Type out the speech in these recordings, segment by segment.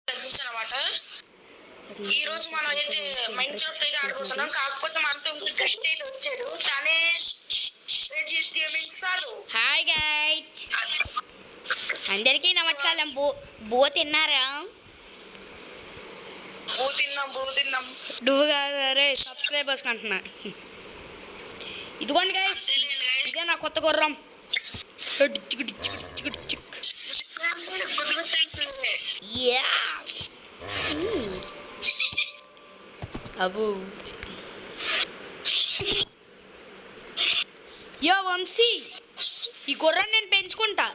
తగ్గించనమాట. ఈ రోజు మనం అయితే మైన్క్రాఫ్ట్ అయితే ఆడుకుంటున్నాం. కాకపోతే మనతో ఇంకో గెస్ట్ అయితే వచ్చాడు. తనే Regis gaming sir. Hi guys, అందరికీ నమస్కారం. బో తిన్నారా? బూ తిన్నాం. నువ్వు కాదు సబ్స్క్రైబర్స్ అంటున్నా. ఇదిగోండి గైస్, ఇదే నా కొత్త గుర్రం. అబు యో వంశీ, ఈ గుర్రాన్ని నేను పెంచుకుంటా.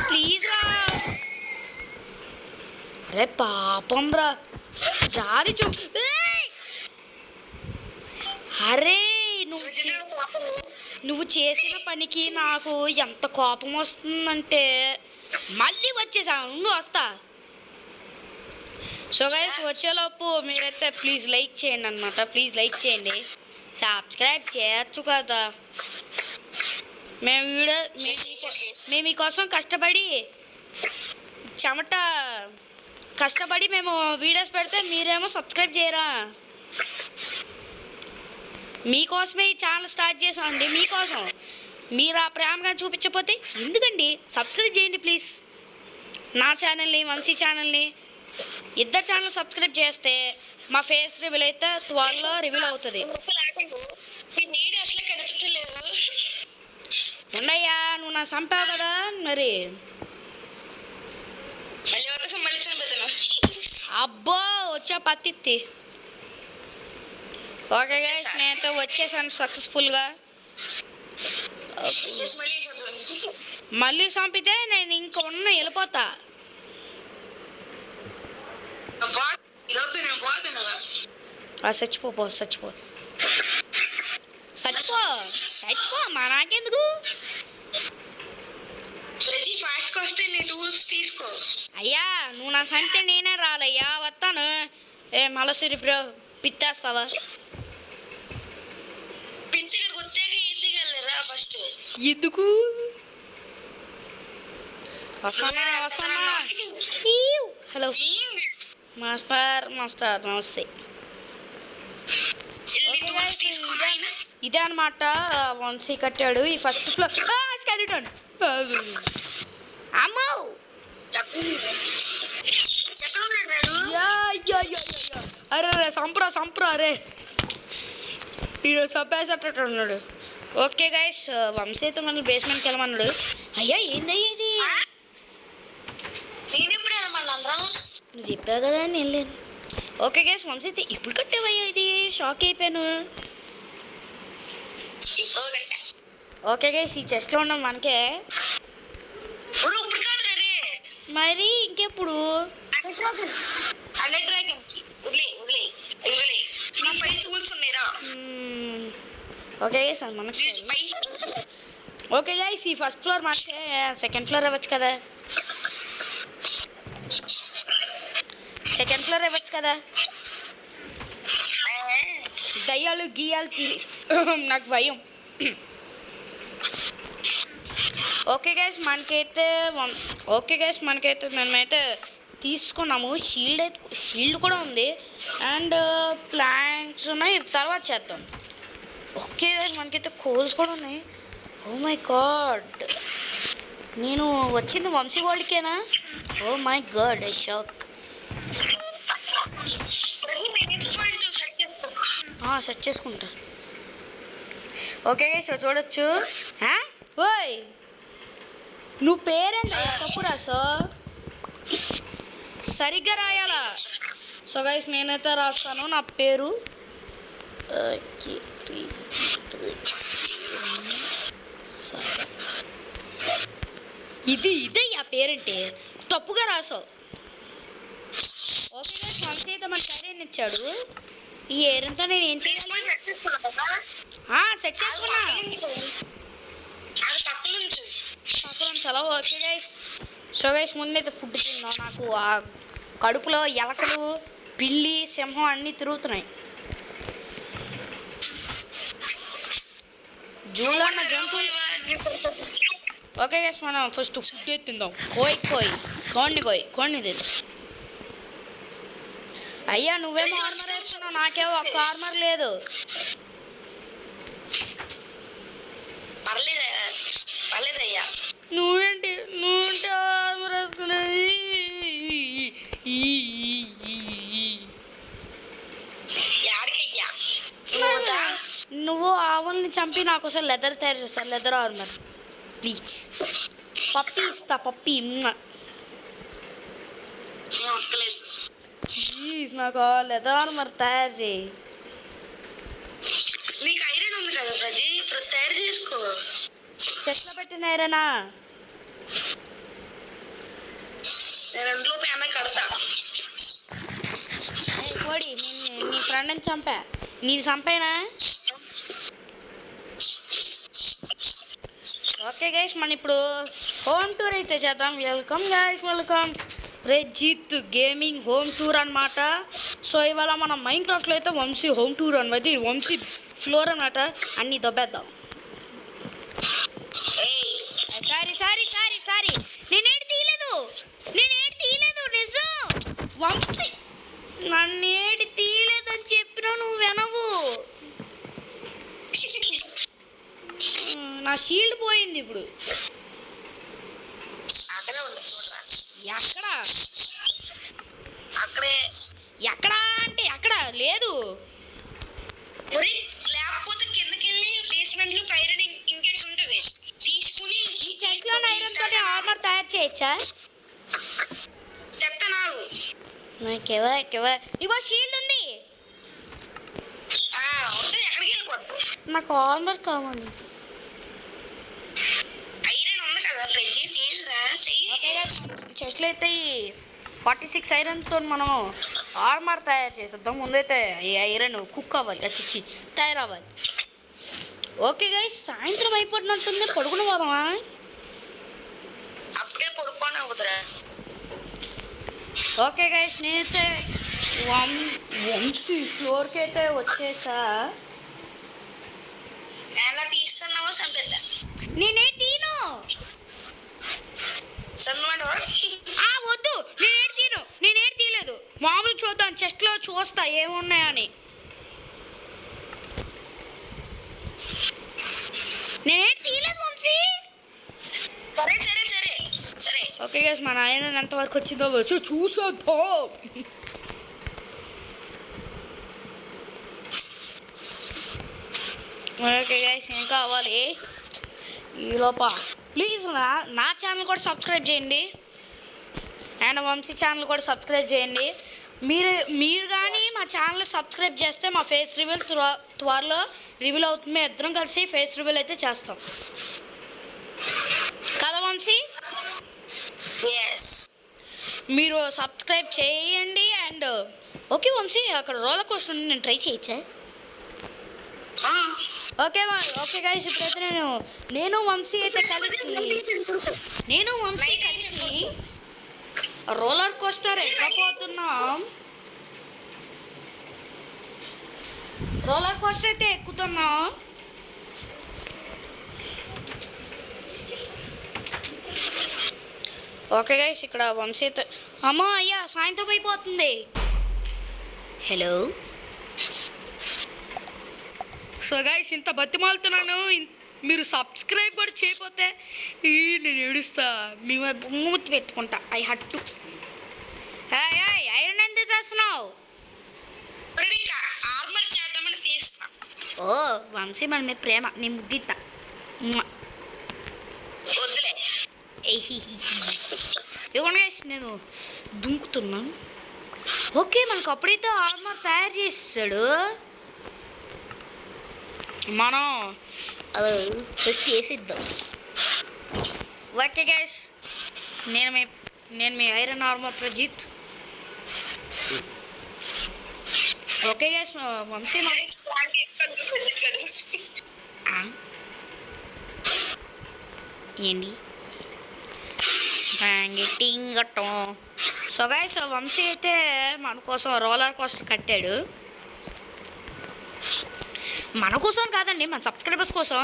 ప్లీజ్ రా. అరే పాపం రా, జారి చూ. అరే నువ్వు చేసిన పనికి నాకు ఎంత కోపం వస్తుందంటే మళ్ళీ వచ్చేసాను. నువ్వు వస్తా. సో గైస్, వచ్చేలోపు మీరైతే ప్లీజ్ లైక్ చేయండి అనమాట. ప్లీజ్ లైక్ చేయండి, సబ్స్క్రైబ్ చేయొచ్చు కదా. మేము మీకోసం కష్టపడి మేము వీడియోస్ పెడితే మీరేమో సబ్స్క్రైబ్ చేయరా. మీకోసమే ఈ ఛానల్ స్టార్ట్ చేసామండి. మీకోసం మీరు ఆ ప్రేమగా చూపించకపోతే ఎందుకండి? సబ్స్క్రైబ్ చేయండి ప్లీజ్. నా ఛానల్ని, వంశీ ఛానల్ని, ఇద్దరు ఛానల్ సబ్స్క్రైబ్ చేస్తే మా ఫేస్ రివీల్ అయితే త్వరలో రివీల్ అవుతుంది. ఉండయ్యా, నువ్వు నా చంపావు కదా మరి. అబ్బో వచ్చా పత్తి. ఓకే గైస్, నేనైతే వచ్చేసాను సక్సెస్ఫుల్గా. మళ్ళీ చంపితే నేను ఇంక వెళ్ళిపోతా. చచ్చిపో మా నాకెందుకు. అయ్యా నువ్వు నా సంటే నేనే రాలయ్యా, వస్తాను. మలసిరి బ్రో, పిత్తేస్తావా? ఎందుకు వస్తానా? హలో మాస్టర్ నమస్తే. ఇదే అనమాట వంశీ కట్టాడు ఈ ఫస్ట్ ఫ్లోర్. స్కెలిటన్ అమ్మో. అరే సంప్రా అరే, ఈరోజు చంపేసేటట్టు ఉన్నాడు. ఓకే గైస్, వంశీ అయితే మనల్ని బేస్మెంట్కి వెళ్ళమన్నాడు. అయ్యా ఏందయ్యా ఇది? నువ్వు చెప్పావు కదా అని వెళ్ళాను. ఓకే గైస్, వంశీ అయితే ఇప్పుడు కట్టావయ్యా, ఇది షాక్ అయిపోయాను. ఓకే గైస్, ఈ చెస్ట్లో ఉన్నాం మనకే. మరి ఇంకెప్పుడు? ఓకే గైస్, మనకి ఓకే గైస్, ఈ ఫస్ట్ ఫ్లోర్ మనకే. సెకండ్ ఫ్లోర్ ఇవ్వచ్చు కదా. దయ్యాలు గీయాలు నాకు భయం. ఓకే గైస్, మనకైతే మేమైతే తీసుకున్నాము. షీల్డ్ కూడా ఉంది అండ్ ప్లాంక్స్ ఉన్నాయి, తర్వాత చేద్దాం. ఓకే గైస్, మనకైతే కోల్స్ కూడా ఉన్నాయి. ఓ మై గాడ్, నేను వచ్చింది వంశీ వరల్డ్కేనా? Oh my God, I shock. Set చేసుకుంటా. ఓకే గైస్, చూడొచ్చు. ఓయ్ నువ్వు పేరేందా తప్పు రాసో, సరిగ్గా రాయాలా. సో గైస్, నేనైతే రాస్తాను నా పేరు. ఇదే ఆ పేరంటే తప్పుగా రాసావు. ఓకే గైస్, వంశీ అయితే మన పేరు ఇచ్చాడు. ఈ ఏరంతో నేను ఏం చేసుకున్నా? సెట్ చేసుకున్నా పక్కన చాలా. ఓకే గైస్, సో గైస్ ముందైతే ఫుడ్ తిన్నాం. నాకు ఆ కడుపులో ఎలకలు, పిల్లి, సింహం అన్నీ తిరుగుతున్నాయి. జూలో ఉన్న జంతువులు ఓకే గైస్ మనం ఫస్ట్ ఫుడ్ తిందాం. కోడిని తిందాం. అయ్యా నువ్వేమో ఆర్మర్ వేస్తున్నావు, నాకేమో ఒక్క ఆర్మర్ లేదు. పర్లేదయ్యా. నువ్వేంటి ఆర్మర్ వేసుకున్నావు? నువ్వు ఆవుల్ని చంపి నాకోసం లెదర్ తయారు చేస్తాను, లెదర్ ఆర్మర్ ప్లీజ్. పప్పి ఇస్తా, పప్పి. ప్లీజ్ నాకు లెదర్ ఆర్మర్ తయారు చేయి. నీకు ఐరన్ ఉంది కదా ప్రతి, ఇప్పుడు తయారు చేసుకో. చెట్ల పెట్టిన ఐరనా? నేను అందులో పేన కడతా. కోడి నీ ఫ్రెండ్ని చంపా, నీది చంపేనా? ఓకే గైస్ మనం ఇప్పుడు హోమ్ టూర్ అయితే చేద్దాం. Welcome guys, welcome Prajit gaming home tour అనమాట. సో ఇవాళ మనం మైన్క్రాఫ్ట్లో అయితే వంశీ హోమ్ టూర్ అనమాట, వంశీ ఫ్లోర్ అనమాట. అన్నీ దొబ్బేద్దాం. సారీ నేనేటి తీయలేదు నిజం. వంశీ నన్నేటి తీయలేదని చెప్పినా నువ్వు వినవు. నా షీల్డ్ పోయింది ఇప్పుడు. ఎక్కడా అంటే ఎక్కడ లేదు. లేకపోతే కిందకి వెళ్ళి బేస్మెంట్ లో ఐరన్ ఇంకెట్ ఉంటుంది, తీసుకుని ఈ చెస్ట్ లో ఐరన్ తోటి ఆర్మర్ తయారు చేయొచ్చా? చెప్తున్నాను. ఇగో షీల్డ్ ఉంది. ఎక్కడికి వెళ్ళిపోద్దు? నాకు ఆర్మర్ కావాలి. ఐరన్ ఉంది కదా ప్రజీ, తీసురా. చెస్ట్ లో అయితే 46 ఐరన్తో మనం ఆర్మర్ తయారు చేసేద్దాం. ముందైతే ఈ ఐరన్ కుక్ అవ్వాలి, అచ్చిచ్చి తయారవ్వాలి. ఓకే గైస్ సాయంత్రం అయిపోతున్నట్టుంది, పడుకుని పోదామా? అప్పుడే పడుకోని అవుతురా. ఓకే గైస్ నేనైతే వంశీ ఫ్లోర్కి అయితే వచ్చేసా. తీసుకున్నావో చంపేద్దా? నేనే తీను. వద్దు, నేనేటి తీయలేదు. మామూలు చూద్దాం, చెస్ట్లో చూస్తా ఏమున్నాయని. నేనేటి తీయలేదు వంశీ. సరే ఓకే గైస్ మన ఆయన ఎంతవరకు వచ్చిందో వచ్చి చూసేద్దాం. ఓకే గైస్ ఏం కావాలి ఈలోప? ప్లీజ్ నా ఛానల్ కూడా సబ్స్క్రైబ్ చేయండి, అండ్ వంశీ ఛానల్ కూడా సబ్స్క్రైబ్ చేయండి. మీరు కానీ మా ఛానల్ సబ్స్క్రైబ్ చేస్తే మా ఫేస్ రివీల్ త్వరలో రివీల్ అవుతుంది. మేము ఇద్దరం కలిసి ఫేస్ రివీల్ అయితే చేస్తాం కదా వంశీ? మీరు సబ్స్క్రైబ్ చేయండి. అండ్ ఓకే వంశీ అక్కడ రోలర్ కోస్టర్ ఉంది, నేను ట్రై చేయొచ్చా? ఓకే గైస్ ఇప్పుడైతే నేను వంశీ అయితే కలిసి రోలర్ కోస్టర్ ఎక్కపోతున్నాం. రోలర్ కోస్టర్ అయితే ఎక్కుతున్నాం. ఓకే గైస్ ఇక్కడ వంశీ అయితే అమ్మా అయ్యా సాయంత్రం అయిపోతుంది. హలో. సో గైస్ ఇంత బతిమాలుతున్నాను, మీరు సబ్స్క్రైబ్ కూడా చేయకపోతే నేను ఏడుస్తా, మీ మూతి పెట్టుకుంటా. ఐ హట్టు. ఐరన్ ఎంత చేస్తున్నావు? ఓ వంశీ మన మీద ప్రేమ, నీ ముద్దిత్తా. ఇదిగోండి గైస్ నేను దుంకుతున్నాను. ఓకే మనకు అప్పుడైతే ఆర్మర్ తయారు చేసాడు, మనం ఫస్ట్ వేసిద్దాం. ఓకే గైస్ నేను మీ iron armour Prajith. Okay guys Vamshi ఏంటి గట్టం. సో గైస్ వంశీ అయితే మన కోసం రోలర్ కోస్టర్ కట్టాడు. మన కోసం కాదండి, మన సబ్స్క్రైబర్స్ కోసం.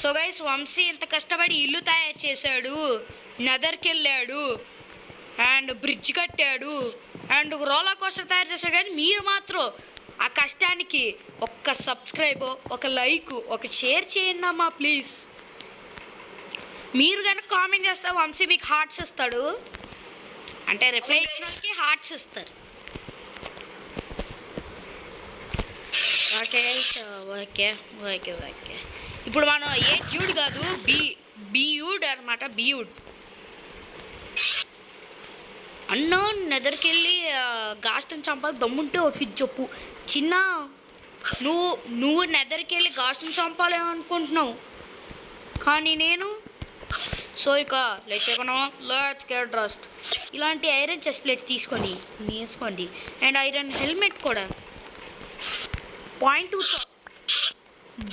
సో గైస్ వంశీ ఇంత కష్టపడి ఇల్లు తయారు చేశాడు, నెదర్కి వెళ్ళాడు, అండ్ బ్రిడ్జ్ కట్టాడు, అండ్ రోలర్ కోస్టర్ తయారు చేశాడు. కానీ మీరు మాత్రం ఆ కష్టానికి ఒక్క సబ్స్క్రైబ్, ఒక లైక్, ఒక షేర్ చేయండి అమ్మా ప్లీజ్. మీరు కనుక కామెంట్ చేస్తే వంశీ మీకు హార్ట్స్ ఇస్తాడు, అంటే రిప్లై ఇచ్చినకి హార్ట్స్ ఇస్తారు. Okay guys, okay okay okay. ఇప్పుడు మనం ఏ జ్యూడ్ కాదు, బియూడ్ అనమాట. బియూడ్ అన్నా నెదర్కెళ్ళి గాస్టన్ చంపాలి దమ్ముంటే ఒక ఫిట్ చెప్పు చిన్న. నువ్వు నెదర్కెళ్ళి గాస్టన్ చంపాలేమనుకుంటున్నావు, కానీ నేను సో ఇక లెట్స్ గెట్ డ్రస్ట్. ఇలాంటి ఐరన్ చెస్ట్ ప్లేట్ తీసుకొని వేసుకోండి, అండ్ ఐరన్ హెల్మెట్ కూడా, పాయింట్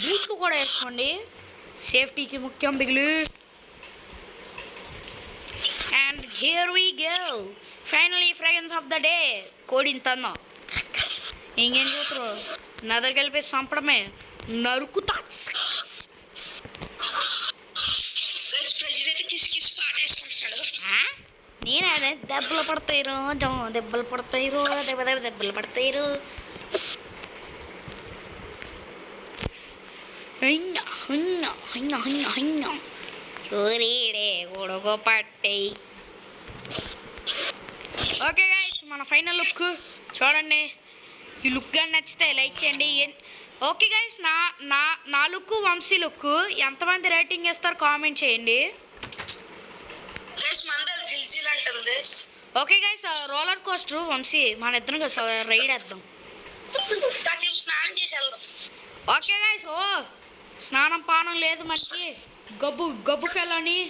బూట్లు కూడా వేసుకోండి, సేఫ్టీకి ముఖ్యం బిగులు. And here we go, finally fragrance of the day. కోడిని తన్నా ఇంకేం చూస్తారు, నదర్ కలిపి చంపడమే, నరుకుతా. నేనే దెబ్బలు పడతాయి రోజు, దెబ్బలు పడతాయి రో, దెబ్బలు పడతాయి రో. గొడవ పట్టాయి. ఓకే గైస్, మన ఫైనల్ లుక్ చూడండి. ఈ లుక్ కానీ నచ్చితే లైక్ చేయండి. ఓకే గైస్, నా లుక్ వంశీ లుక్ ఎంతమంది రేటింగ్ ఇస్తారు కామెంట్ చేయండి. Okay guys, roller coaster Vamshi మన ఇద్దరం రైడ్ వేద్దాం. ఓకే గైస్, ఓ స్నానం పానం లేదు మనకి, గబ్బు ఫెలోని.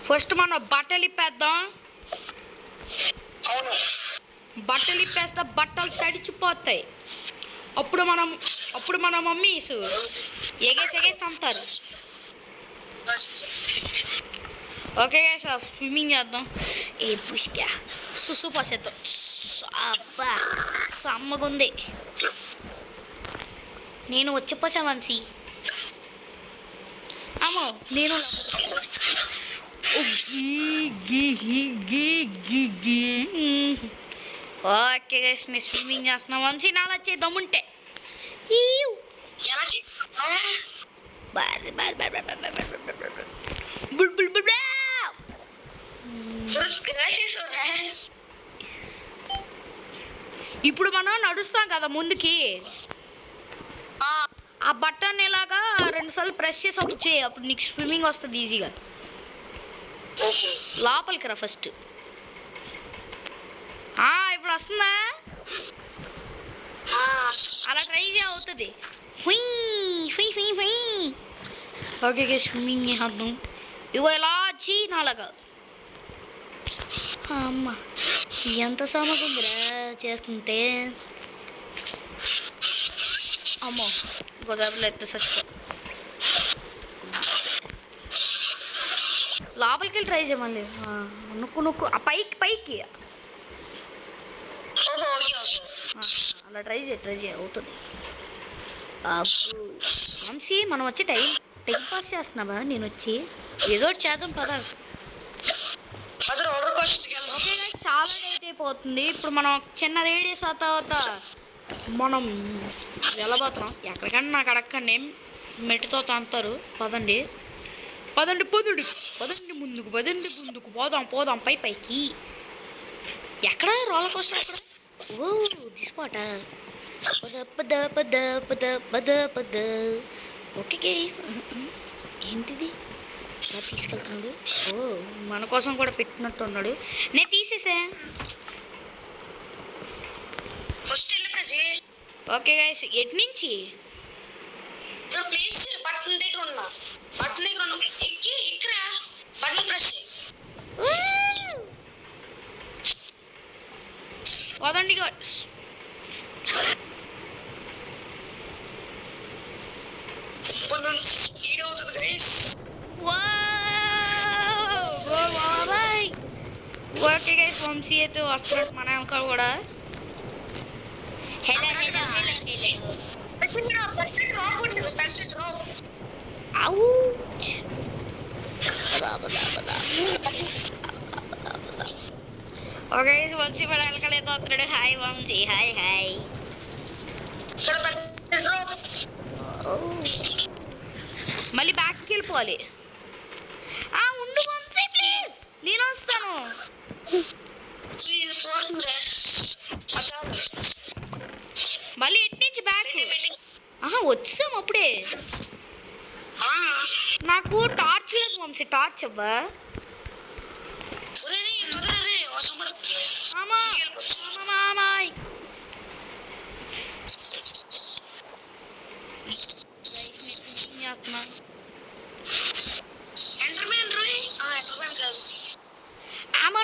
ఫస్ట్ మనం బట్టలు ఇప్పేద్దాం. బట్టలు ఇప్పేస్తే బట్టలు తడిచిపోతాయి. అప్పుడు మన మమ్మీస్ ఎగేసి అమ్ముతారు. ఓకే గైస్, స్విమ్మింగ్ చేద్దాం. ఏ పుష్క సుసు పోసేద్దాం. అబ్బా సమ్మగుంది. నేను వచ్చిపోసా వంశీ. అమ్మో నేను ఓకే గైస్, నేను స్విమ్మింగ్ చేస్తున్నా. వంశీ నాలో వచ్చే దమ్ముంటే ఇప్పుడు మనం నడుస్తాం కదా ముందుకి, ఆ బటన్ ఇలాగా 2 సార్లు ప్రెస్ చేసి అప్పుడు చేయి, అప్పుడు నీకు స్విమ్మింగ్ వస్తుంది ఈజీగా. లోపలికి రా ఫస్ట్. ఇప్పుడు వస్తుందా? అలా ట్రై చేయ అవుతుంది. ఓకే స్విమ్మింగ్ చేద్దాం. ఇగో ఇలా వచ్చి నాలాగా. అమ్మ ఎంత సమగుందిరా చేస్తుంటే. అమ్మో గోదావరిలో ఎత్తే చచ్చిపో. లోపలికి వెళ్ళి ట్రై చేయ మళ్ళీ. నొక్కు పైకి అలా ట్రై చేయ అవుతుంది. వంశీ మనం వచ్చి టైం పాస్ చేస్తున్నావా? నేను వచ్చి ఏదో చేద్దాం పదా. ఓకే గైస్, చాలా లేట్ అయిపోతుంది. ఇప్పుడు మనం చిన్న రేడియస్ ఆ తర్వాత మనం వెళ్ళబోతున్నాం ఎక్కడికన్నా. నాకు అడగండి, మెట్టుతో తంతారు. పదండి ముందుకు పోదాం పైకి. ఎక్కడ రోలర్ కోస్టర్ ఎక్కడ? ఓ దిస్పాట. ఓకే గైస్, ఏంటిది తీసుకెళ్తున్నాడు? ఓ మన కోసం కూడా పెట్టినట్టున్నాడు. నేను తీసేసా. ఓకే గైస్, ఎటు నుంచి? పదండి గైస్. ఓకే గైస్, వంశీ అయితే వస్తున్నాడు మన వెనకాల కూడా. Hello ouch. ఓకే వంశీ పడాలి కలేదో వస్తున్నాడు. Hi Vamshi, hi hi. మళ్ళీ బ్యాక్కి వెళ్ళిపోవాలి. ఉండు వంశీ ప్లీజ్, నేను వస్తాను. మళ్ళీ ఎటు నుంచి బ్యాక్? వచ్చాం అప్పుడే. నాకు టార్చ్ లేదు వంశీ, టార్చ్ అవ్వా.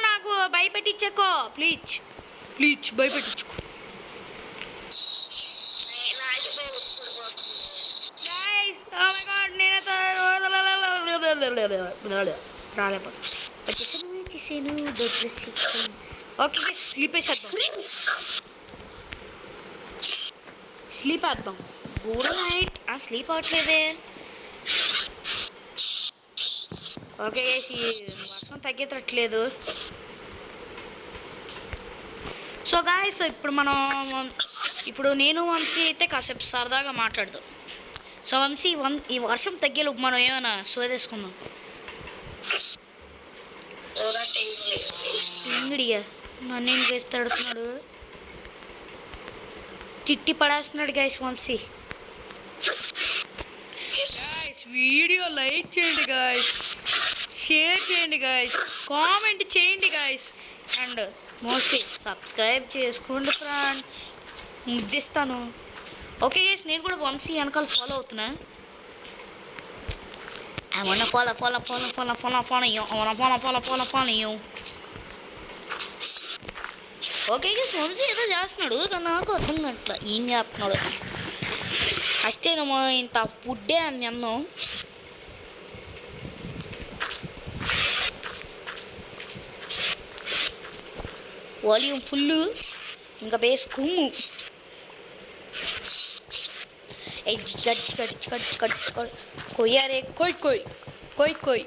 నాకు భయపెట్టించకో ప్లీజ్, ప్లీజ్ భయపెట్టించుకో. రాలేకపోతాను. ఓకే స్లీప్ వేసేద్దాం, స్లీప్ వేద్దాం. Good night. స్లీప్ అవ్వట్లేదే. ఓకే వర్షం తగ్గేటట్లేదు. సో గాయస్ ఇప్పుడు నేను వంశీ అయితే కాసేపు సరదాగా మాట్లాడదాం. సో వంశీ ఈ వర్షం తగ్గేలోపు మనం ఏమైనా సోదేసుకుందాం. ఇంగిడిగా నన్ను ఏం చేస్తే అడుగుతున్నాడు, తిట్టి పడేస్తున్నాడు guys Vamshi. Guys video like చేయండి గాయస్, షేర్ చేయండి గాయస్, కామెంట్ చేయండి గాయస్, అండ్ మోస్ట్లీ సబ్స్క్రైబ్ చేసుకోండి ఫ్రెండ్స్, ముద్దిస్తాను. ఓకే గైస్ నేను కూడా వంశీ వెనకాల ఫాలో అవుతున్నా. I wanna follow you. Okay guys Vamshi ఏదో చేస్తున్నాడు కానీ నాకు అర్థం కావట్లా ఏం చేస్తున్నాడు. ఫస్ట్ ఏమో ఇంత ఫుడ్డే అని అన్నాం. వాల్యూమ్ ఫుల్, ఇంకా బేస్ కుమ్ము. కొయ్యారే కొయ్ కొయ్ కొయ్ కొయ్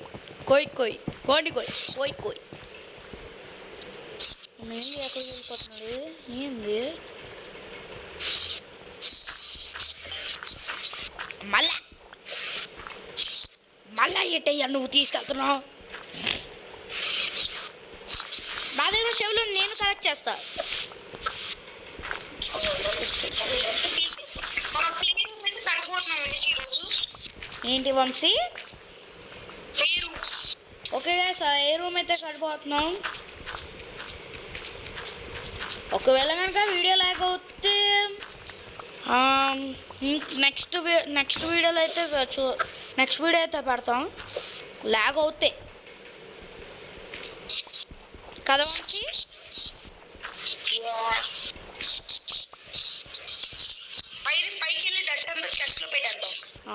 కొయ్ కొయ్ కోడి కొయ్ కొయ్ కొయ్. ఏంది ఎక్కడికి వెళ్ళిపోతున్నాడు, ఏంది మళ్ళా మళ్ళా ఎట్టయ్యా నువ్వు తీసుకెళ్తున్నావు? నా దగ్గర చెవులు నేను కలెక్ట్ చేస్తా. ఏంటి వంశీ? ఓకే గైస్ ఏ రూమ్ అయితే కడిపోతున్నాం. ఒకవేళ కనుక వీడియో లాగ్ అవుతే నెక్స్ట్ వీడియోలో అయితే నెక్స్ట్ వీడియో అయితే పెడతాం. లాగ్ అవుతే కదా వంశీ?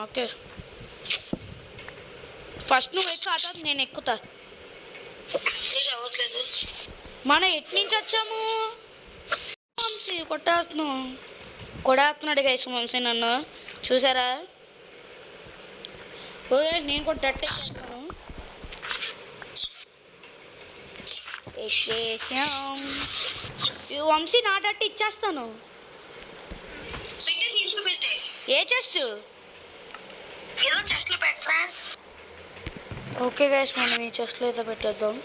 ఓకే ఫస్ట్ నువ్వు ఎక్కువ, ఆ తర్వాత నేను ఎక్కుతా. మనం ఎటు నుంచి వచ్చాము? వంశీ కొట్టేస్తున్నాడు గైస్ వంశీ నన్ను, చూసారా? ఓకే నేను కూడా డట్ ఎక్కేస్తాను. ఎక్కేసాం. వంశీ నా డట్ ఇచ్చేస్తాను. ఏ చెస్ట్? ఓకే గైస్ మనం ఈ చెస్ట్లో అయితే పెట్టేద్దాం.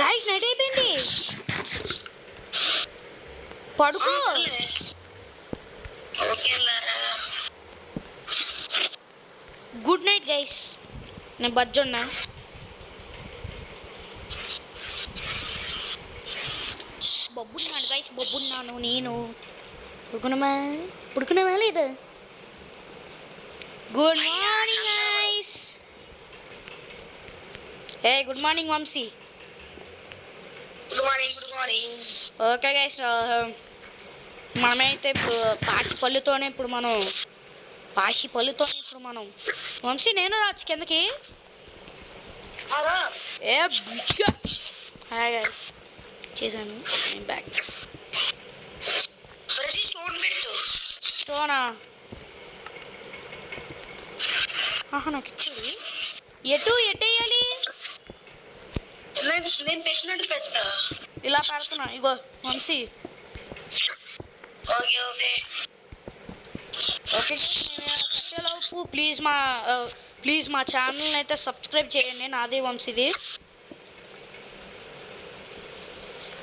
గైస్ నైట్ అయిపోయింది, పడుకో. Good night guys. నేను బజ్జున్నా. బొబ్బున్నాను గైస్, బొబ్బున్నాను నేను. పడుకున్నావా లేదా? Good morning guys. ఏ good morning Vamshi. Good morning. Okay guys మనమైతే ఇప్పుడు పాచి పళ్ళుతోనే ఇప్పుడు మనం వంశీ నేను రాచ్చు కిందకి. ఏ బుచ్గా. హాయ్ గైస్ చేశాను, నేను బ్యాక్. స్టోనా ఆహా నాకు ఇచ్చాడు. ఎటు వేయాలి? నేను పెట్టినట్టు పెట్టా. ఇలా పెడుతున్నా ఇగో వంశీ. ఓకే ఓకే ఓకే కట్టేలోపు ప్లీజ్ మా ఛానల్ని అయితే సబ్స్క్రైబ్ చేయండి, నాది వంశీది.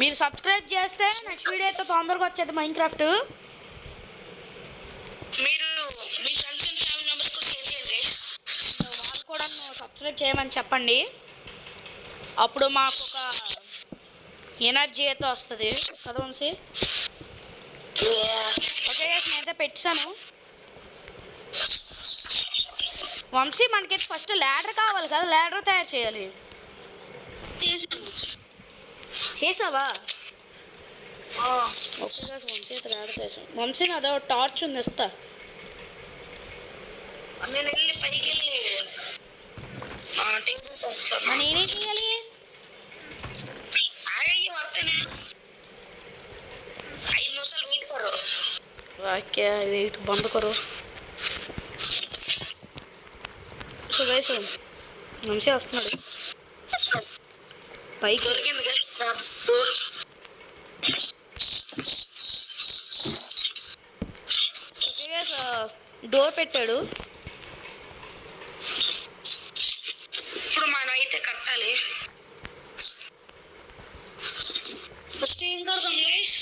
మీరు సబ్స్క్రైబ్ చేస్తే నెక్స్ట్ వీడియో అయితే తొందరగా వచ్చేది మైన్క్రాఫ్ట్. మీరు మీ ఫ్రెండ్స్ అండ్ ఫ్యామిలీ మెంబర్స్ కూడా షేర్ చేయండి. వాళ్ళు కూడా సబ్స్క్రైబ్ చేయమని చెప్పండి. అప్పుడు మాకు ఒక ఎనర్జీ అయితే వస్తుంది కదా వంశీ. ఓకే నేనైతే పెట్టాను. వంశీ మనకైతే ఫస్ట్ ల్యాడర్ కావాలి కదా, ల్యాడర్ తయారు చేయాలి. చేసావా? ఓకే వంశీ అయితే ల్యాడర్ చేసాను. వంశీ అదే టార్చ్ ఉంది, ఇస్తా. నేను వెళ్ళి పైకి వెళ్ళి నేనేం చేయాలి? ఓకే వెయిట్ బంద్ కరో. సో గైస్ వంశీ వస్తున్నాడు పైకి. డోర్ పెట్టాడు. ఇప్పుడు మనం అయితే కట్టాలి. ఫస్ట్ ఏం కడదాం గైస్?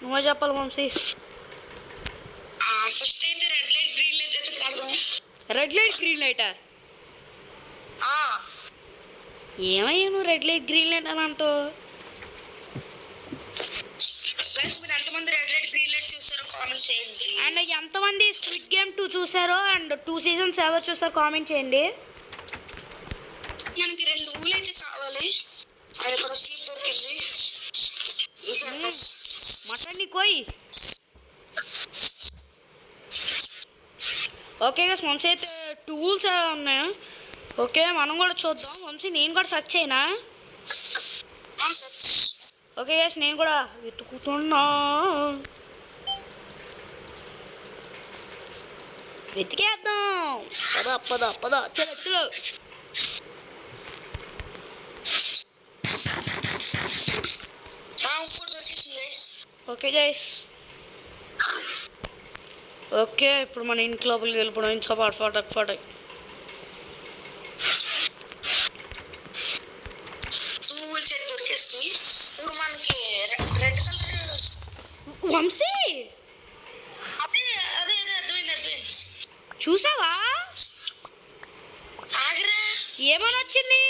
నువ్వే చెప్పాలి వంశీ. ఫస్ట్ అయితే రెడ్ లైట్ గ్రీన్ లైట్ అయితే కడదాం. రెడ్ లైట్ గ్రీన్ లైటా? ఏమయ్యా నువ్వు రెడ్ లైట్ గ్రీన్ లైట్ అని అంటావు? మీరు ఎంతమంది రెడ్ లైట్ గ్రీన్ లైట్ చూసారో కామెంట్ చేయండి. అండ్ ఎంతమంది స్క్విడ్ గేమ్ 2 చూసారో అండ్ 2 సీజన్స్ ఎవరు చూసారో కామెంట్ చేయండి. మనకి 2 ఊళ్ళు అయితే కావాలి. అది కూడా సీట్ దొరికింది. మటన్ ని కోయి. ఓకే గైస్ వంశీ అయితే టూల్స్ ఉన్నాయి. ఓకే మనం కూడా చూద్దాం. వంశీ నేను కూడా సెర్చ్ అయినా. ఓకే గైస్ నేను కూడా వెతుకుతున్నా. వెతికేద్దాం. పద చలో. ఓకే గైస్ ఓకే ఇప్పుడు మన ఇంటి లోపలికి వెళ్ళిపోవడం. ఇంట్లో ఫటాక్. వంశీ చూసావా ఏమని వచ్చింది?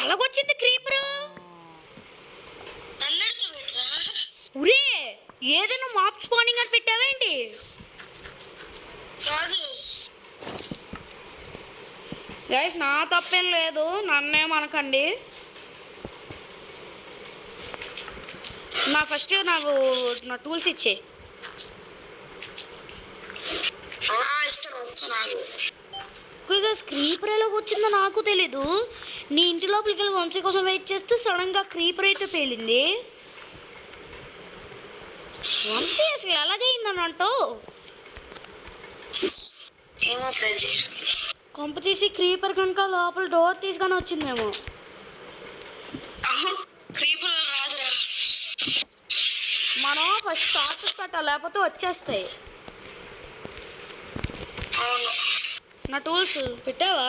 ఎలాగొచ్చింది క్రీపర్? ఉరే ఏదైనా మాప్ స్పానింగ్ అని పెట్టావేంటి? గైస్ నా తప్పేం లేదు, నన్నేమనకండి. ఫస్ట్ నాకు నా టూల్స్ ఇచ్చే. క్రీపర్ ఎలాగ వచ్చిందో నాకు తెలీదు. నీ ఇంటి లోపలికి వెళ్ళి వంశీ కోసం వెయిట్ చేస్తే సడన్ గా క్రీపర్ అయితే పేలింది. వంశీ అసలు ఎలాగైందని అంటావు? కొంప తీసి క్రీపర్ కనుక లోపల డోర్ తీసుకొని వచ్చిందేమో. మనం ఫస్ట్ టార్చెస్ పెట్టాలి, లేకపోతే వచ్చేస్తాయి. నా టూల్స్ పెట్టావా?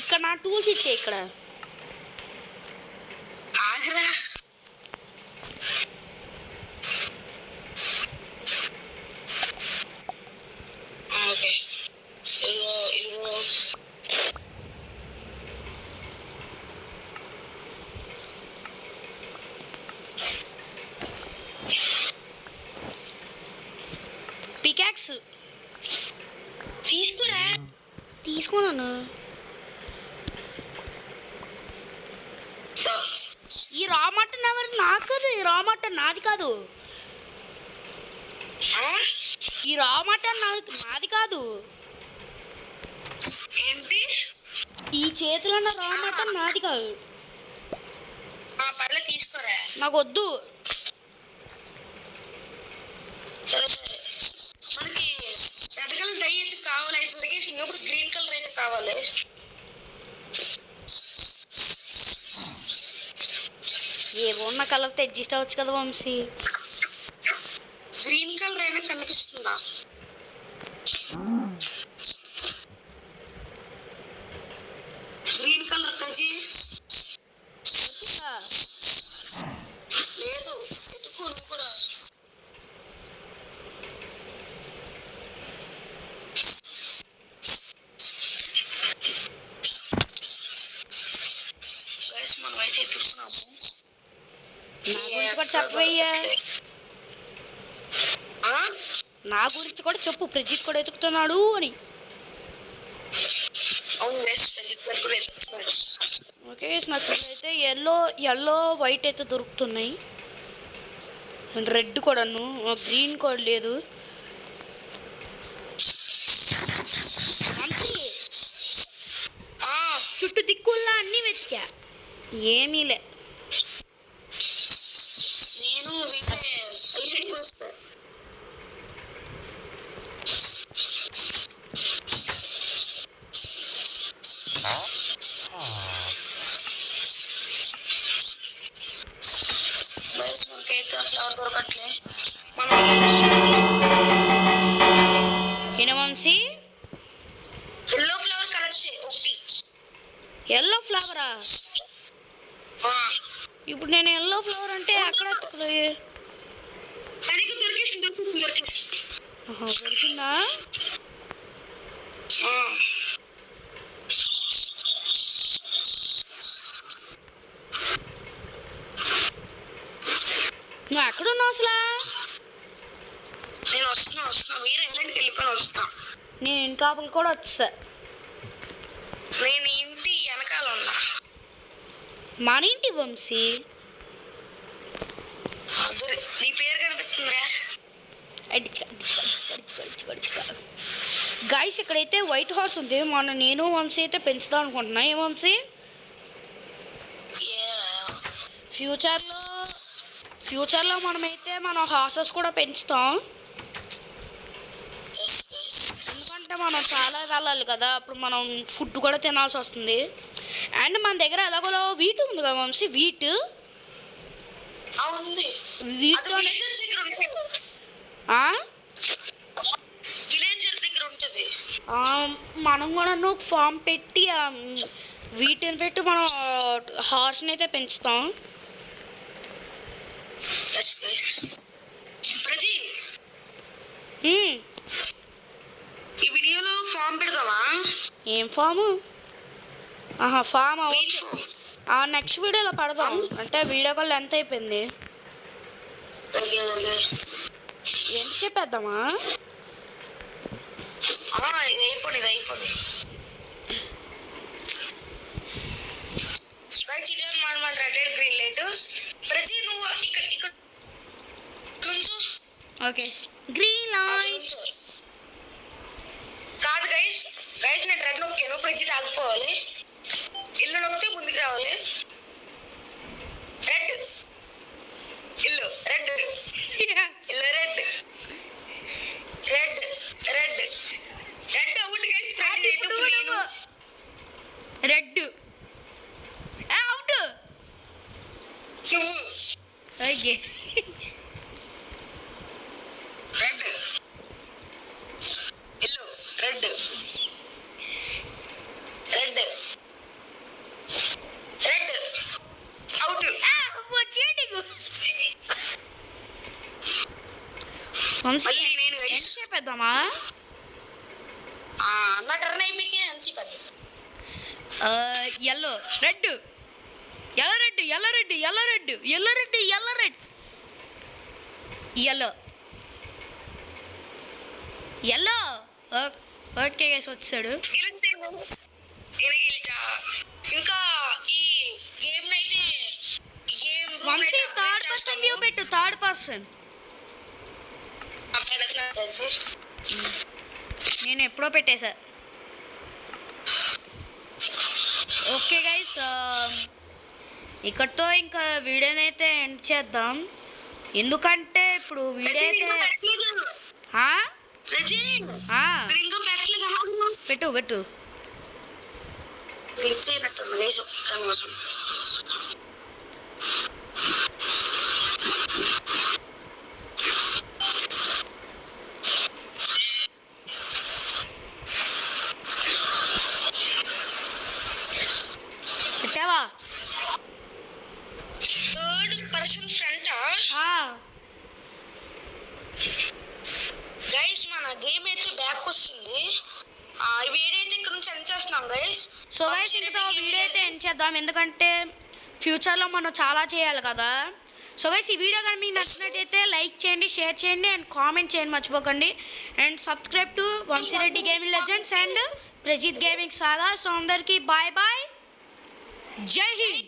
ఇక్కడ నా టూల్స్ ఇచ్చే. ఇక్కడ పికాక్స్ తీసుకున్నాను. ఈ రా మటన్ ఎవరు? నాకు కాదు, ఈ రా మటన్ నాది కాదు. ఈ రా మటన్ నాది కాదు. ఈ చేతిలో ఉన్న రా మటన్ నాది కాదు, పర్లేదు తీసుకోరా. నాకు వద్దు. సరే సరే, మనకి రెడ్ కలర్ డై అయితే కావాలి, అయితే దొరికేసింది. ఇప్పుడు గ్రీన్ కలర్ అయితే కావాలి. ఏమో ఉన్న కలర్తో అడ్జస్ట్ అవ్వచ్చు కదా వంశీ. గ్రీన్ కలర్ అయినా కనిపిస్తుందా? గ్రీన్ కలర్ కజీ లేదు, ఎత్తుకో నువ్వు కూడా. మనం అయితే ఎత్తుకున్నాము. నా గురించి కూడా చెప్పవయ్యా, నా గురించి కూడా చెప్పు. ప్రజిత్ కూడా ఎత్తుకుతున్నాడు అని. ఓకే, నాకు అయితే ఎల్లో వైట్ అయితే దొరుకుతున్నాయి, రెడ్ కూడాను, గ్రీన్ కూడా లేదు. చుట్టూ దిక్కుల్లా అన్నీ వెతికా, ఏమీలే. నేను వస్తా. ఫ్లవర్ దొరకట్లే. ఏనా వంశీ? ఎల్లో ఫ్లవర్ కలెక్ట్ చేయి ఒకటి. ఎల్లో ఫ్లవరా? ఇప్పుడు నేను ఎల్లో ఫ్లవర్ అంటే అక్కడ దొరికిందా? నువ్వు ఎక్కడున్నావు అసలు? నేను వస్తున్నా, మీరు ఇంటికి వెళ్ళిపోయి వస్తా. నేను ఇంటి లోపల కూడా వచ్చా. నేను ఇంటి వెనకాల ఉన్నా. మన ఇంటి వంశీ, నీ పేరు కనిపిస్తుందా? గైస్ ఇక్కడైతే వైట్ హార్స్ ఉంది. మొన్న నేను వంశీ అయితే పెంచుదాం అనుకుంటున్నా. ఏ వంశీ? ఫ్యూచర్లో మనమైతే మన హార్సెస్ కూడా పెంచుతాం, ఎందుకంటే మనం చాలా వెళ్ళాలి కదా, అప్పుడు మనం ఫుడ్ కూడా తినాల్సి వస్తుంది. అండ్ మన దగ్గర ఎలాగోలా వీట్ ఉంది కదా వంశీ, వీట్ మనం కూడా ఫామ్ పెట్టి వీటిని పెట్టి మనం హార్స్ని అయితే పెంచుతాం. ఈ వీడియోలో ఫామ్ పెడతావా? ఏం ఫాము? ఫామ్ నెక్స్ట్ వీడియోలో పెడదాం. అంటే వీడియో కాల్ ఎంత అయిపోయింది, ఎంత చెప్పేద్దామా? అయిపోయింది. ఓకే, గ్రీన్ లైట్ కాదు గైస్, నేను రెడ్ నొక్కాను, ప్రజెంట్ ఆగిపోవాలి. ఇల్లు నొక్కితే ముందుకు రావాలి. రెడ్ ఇల్లు, రెడ్ ఇల్లు, red red red red out guys. Red out. Okay, red ఇల్లు, రెడ్ రెడ్ రెడ్ అవుట్. ఎంత చెప్పేద్దామా? నా టర్న్ అయిపోయి అని చెప్పండి. Yellow red, yellow red, yellow red, yellow red, yellow red, yellow red, yellow yellow. Okay guys, వచ్చాడు. ఇంకా ఈ game అయితే వంశీ థర్డ్ పర్సన్ వ్యూ పెట్టు, థర్డ్ పర్సన్. నేను ఎప్పుడో పెట్టేశా. ఓకే గైస్, ఇక్కడితో ఇంకా వీడియోని అయితే ఎండ్ చేద్దాం. ఎందుకంటే ఇప్పుడు వీడియో అయితే ఆ? ఆ, పెట్టు పెట్టు. పెట్టావా? థర్డ్ పర్సన్ ఫ్రంట్ ఆ, గైస్ మన గేమ్ అయితే బ్యాక్ వస్తుంది. ఈ వీడియో అయితే ఇక్కడ నుంచి ఎండ్ చేస్తున్నాం గైస్. సో గైస్ ఇంకా వీడియో అయితే ఎండ్ చేద్దాం, ఎందుకంటే ఫ్యూచర్లో మనం చాలా చేయాలి కదా. సో గైస్ ఈ వీడియో కానీ మీకు నచ్చినట్టయితే లైక్ చేయండి, షేర్ చేయండి అండ్ కామెంట్ చేయండి మర్చిపోకండి. And subscribe to Vamsi Reddy gaming legends and Prajit gaming saga. So అందరికీ బాయ్ బాయ్, జై హింద్.